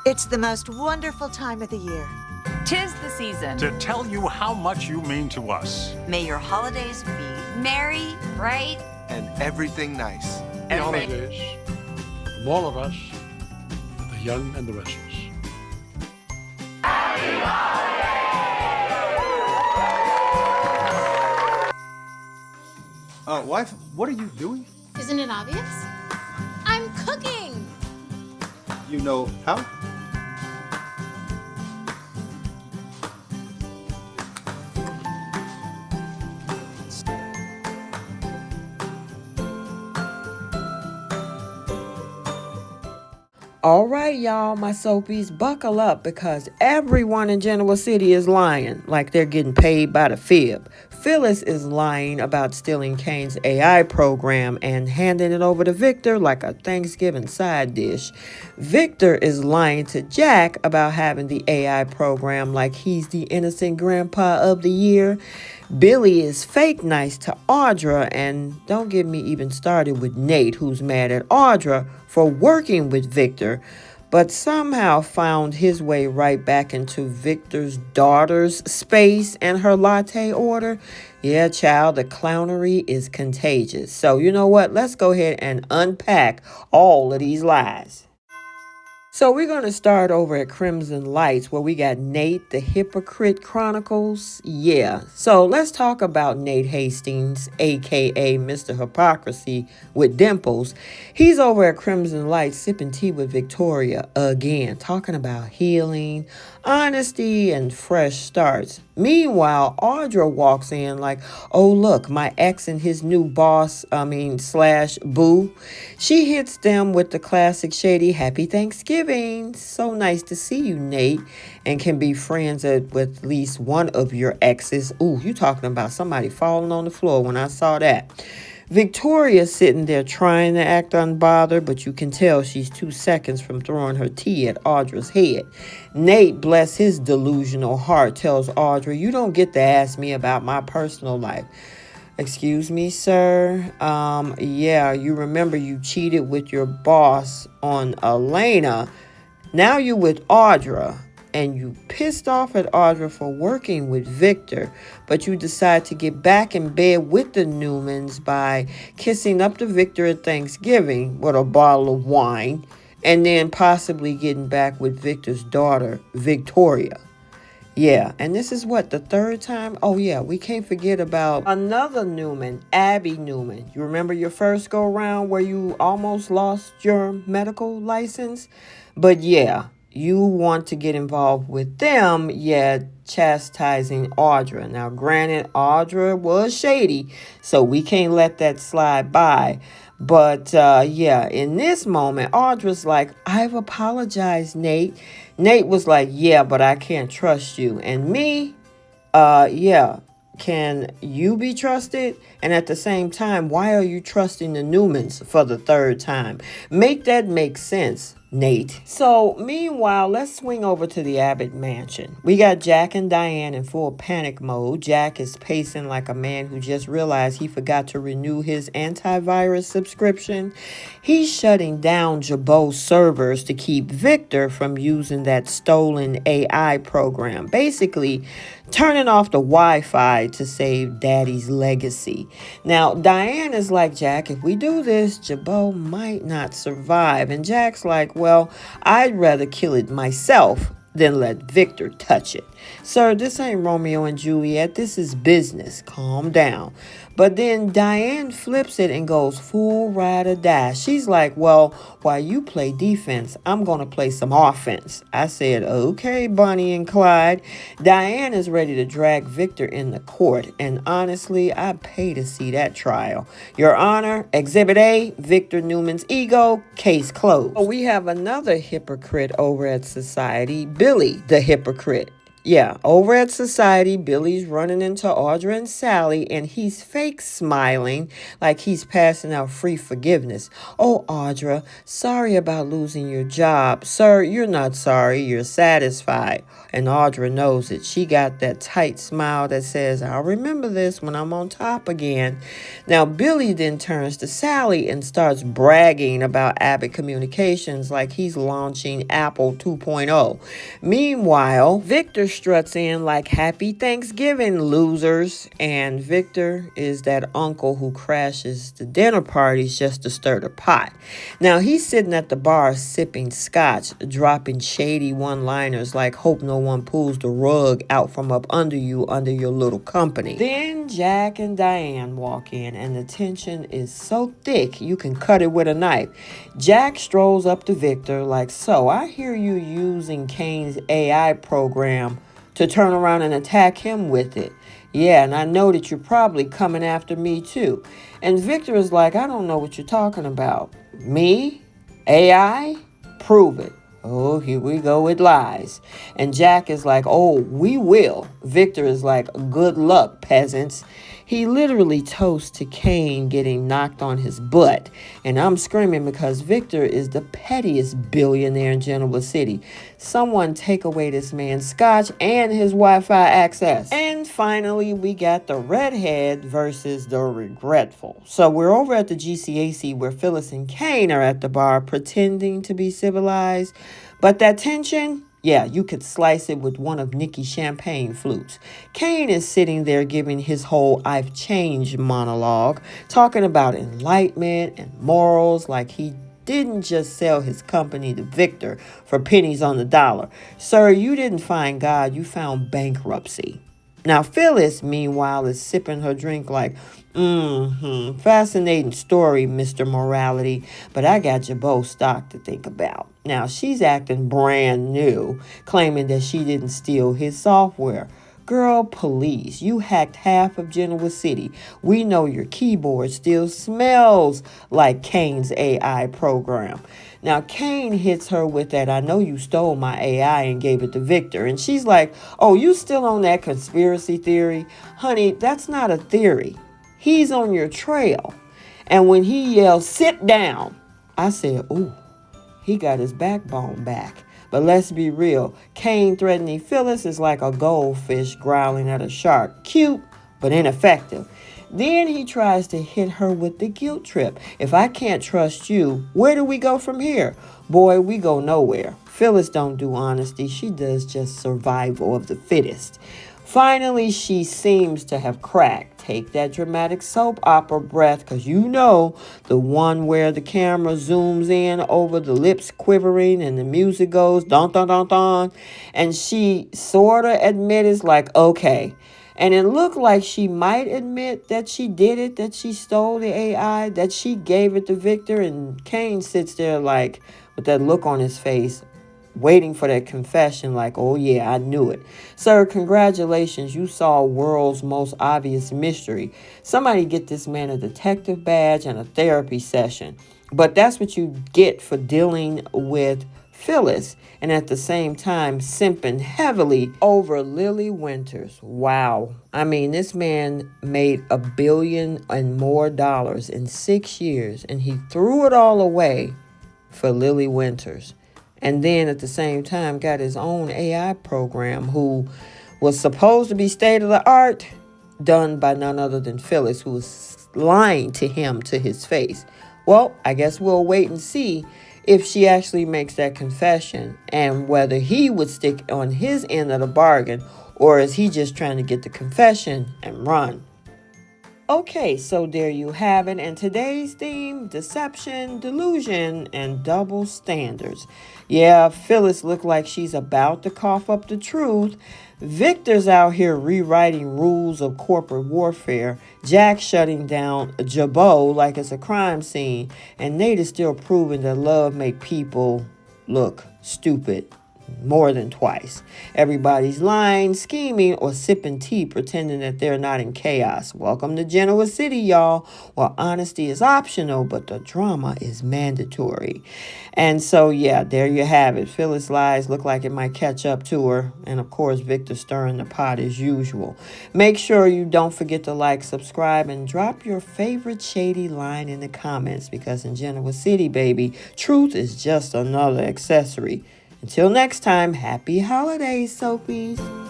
It's the most wonderful time of the year. 'Tis the season to tell you how much you mean to us. May your holidays be merry, bright, and everything nice. Happy holidays from all of us, the young and the restless. Wife, what are you doing? Isn't it obvious? I'm cooking! You know how? All right, y'all, my soapies, buckle up because everyone in Genoa City is lying like they're getting paid by the fib. Phyllis is lying about stealing Kane's AI program and handing it over to Victor like a Thanksgiving side dish. Victor is lying to Jack about having the AI program like he's the innocent grandpa of the year. Billy is fake nice to Audra, and don't get me even started with Nate, who's mad at Audra for working with Victor, but somehow found his way right back into Victor's daughter's space and her latte order. Yeah, child, the clownery is contagious. So you know what? Let's go ahead and unpack all of these lies. So we're going to start over at Crimson Lights where we got Nate, the Hypocrite Chronicles. Yeah, so let's talk about Nate Hastings, a.k.a. Mr. Hypocrisy with dimples. He's over at Crimson Lights sipping tea with Victoria again, talking about healing, honesty, and fresh starts. Meanwhile, Audra walks in like, oh, look, my ex and his new boss, slash boo. She hits them with the classic shady happy Thanksgiving. So nice to see you, Nate, and can be friends with at least one of your exes. Ooh, you talking about somebody falling on the floor when I saw that. Victoria sitting there trying to act unbothered, but you can tell she's 2 seconds from throwing her tea at Audra's head. Nate, bless his delusional heart, tells Audra, you don't get to ask me about my personal life. Excuse me, sir? Yeah, you remember you cheated with your boss on Elena. Now you with Audra. And you pissed off at Audra for working with Victor, but you decide to get back in bed with the Newmans by kissing up to Victor at Thanksgiving with a bottle of wine, and then possibly getting back with Victor's daughter, Victoria. Yeah, and this is what, the third time? Oh yeah, we can't forget about another Newman, Abby Newman. You remember your first go round where you almost lost your medical license? But yeah, you want to get involved with them, yet chastising Audra. Now, granted, Audra was shady, so we can't let that slide by. But, yeah, in this moment, Audra's like, I've apologized, Nate. Nate was like, yeah, but I can't trust you. And me, yeah, can you be trusted? And at the same time, why are you trusting the Newmans for the third time? Make that make sense, Nate. So meanwhile, let's swing over to the Abbott mansion. We got Jack and Diane in full panic mode. Jack is pacing like a man who just realized he forgot to renew his antivirus subscription. He's shutting down Jabot's servers to keep Victor from using that stolen AI program. Basically, turning off the Wi-Fi to save Daddy's legacy. Now, Diane is like, Jack, if we do this, Jabot might not survive. And Jack's like, well, I'd rather kill it myself than let Victor touch it. Sir, this ain't Romeo and Juliet. This is business. Calm down. But then Diane flips it and goes full ride or die. She's like, well, while you play defense, I'm going to play some offense. I said, okay, Bonnie and Clyde. Diane is ready to drag Victor in the court. And honestly, I'd pay to see that trial. Your Honor, Exhibit A, Victor Newman's ego, case closed. We have another hypocrite over at Society, Billy the hypocrite. Yeah, over at Society, Billy's running into Audra and Sally, and he's fake smiling like he's passing out free forgiveness. Oh, Audra, sorry about losing your job. Sir, you're not sorry, you're satisfied. And Audra knows it. She got that tight smile that says, I'll remember this when I'm on top again. Now, Billy then turns to Sally and starts bragging about Abbott Communications like he's launching Apple 2.0. Meanwhile, Victor struts in like happy Thanksgiving, losers. And Victor is that uncle who crashes the dinner parties just to stir the pot. Now, he's sitting at the bar sipping scotch, dropping shady one-liners like hope no one pulls the rug out from up under you under your little company. Then Jack and Diane walk in, and the tension is so thick you can cut it with a knife. Jack strolls up to Victor like, so I hear you using Kane's AI program to turn around and attack him with it. Yeah, and I know that you're probably coming after me too. And Victor is like, I don't know what you're talking about. Me? AI? Prove it. Oh, here we go with lies. And Jack is like, oh, we will. Victor is like, good luck, peasants. He literally toasts to Kane getting knocked on his butt. And I'm screaming because Victor is the pettiest billionaire in Genoa City. Someone take away this man's scotch and his Wi-Fi access. And finally, we got the redhead versus the regretful. So we're over at the GCAC where Phyllis and Kane are at the bar pretending to be civilized. But that tension, yeah, you could slice it with one of Nicky's champagne flutes. Kane is sitting there giving his whole I've changed monologue, talking about enlightenment and morals like he didn't just sell his company to Victor for pennies on the dollar. Sir, you didn't find God, you found bankruptcy. Now, Phyllis, meanwhile, is sipping her drink like, fascinating story, Mr. Morality, but I got Jabot stock to think about. Now, she's acting brand new, claiming that she didn't steal his software. Girl, please, you hacked half of Genoa City. We know your keyboard still smells like Kane's AI program. Now, Kane hits her with that, I know you stole my AI and gave it to Victor. And she's like, oh, you still on that conspiracy theory? Honey, that's not a theory. He's on your trail. And when he yelled, sit down, I said, ooh, he got his backbone back. But let's be real, Kane threatening Phyllis is like a goldfish growling at a shark. Cute, but ineffective. Then he tries to hit her with the guilt trip. If I can't trust you, where do we go from here? Boy, we go nowhere. Phyllis don't do honesty. She does just survival of the fittest. Finally, she seems to have cracked. Take that dramatic soap opera breath, because you know the one where the camera zooms in over the lips quivering and the music goes dun dun dun dun. And she sort of admits like, okay. And it looked like she might admit that she did it, that she stole the AI, that she gave it to Victor. And Kane sits there like with that look on his face, waiting for that confession like, oh yeah, I knew it. Sir, congratulations, you saw world's most obvious mystery. Somebody get this man a detective badge and a therapy session. But that's what you get for dealing with Phyllis and at the same time simping heavily over Lily Winters. Wow. I mean, this man made $1 billion and more in 6 years, and he threw it all away for Lily Winters. And then at the same time got his own AI program who was supposed to be state-of-the-art, done by none other than Phyllis, who was lying to him to his face. Well, I guess we'll wait and see if she actually makes that confession and whether he would stick on his end of the bargain or is he just trying to get the confession and run. Okay, so there you have it. And today's theme, deception, delusion, and double standards. Yeah, Phyllis looked like she's about to cough up the truth. Victor's out here rewriting rules of corporate warfare. Jack shutting down Jabot like it's a crime scene. And Nate is still proving that love make people look stupid. more than twice. Everybody's lying, scheming, or sipping tea pretending that they're not in chaos. Welcome to Genoa City, y'all, where honesty is optional, but the drama is mandatory. And so, yeah, there you have it. Phyllis lies look like it might catch up to her. And, of course, Victor stirring the pot as usual. Make sure you don't forget to like, subscribe, and drop your favorite shady line in the comments, because in Genoa City, baby, truth is just another accessory. Until next time, happy holidays, Soapies.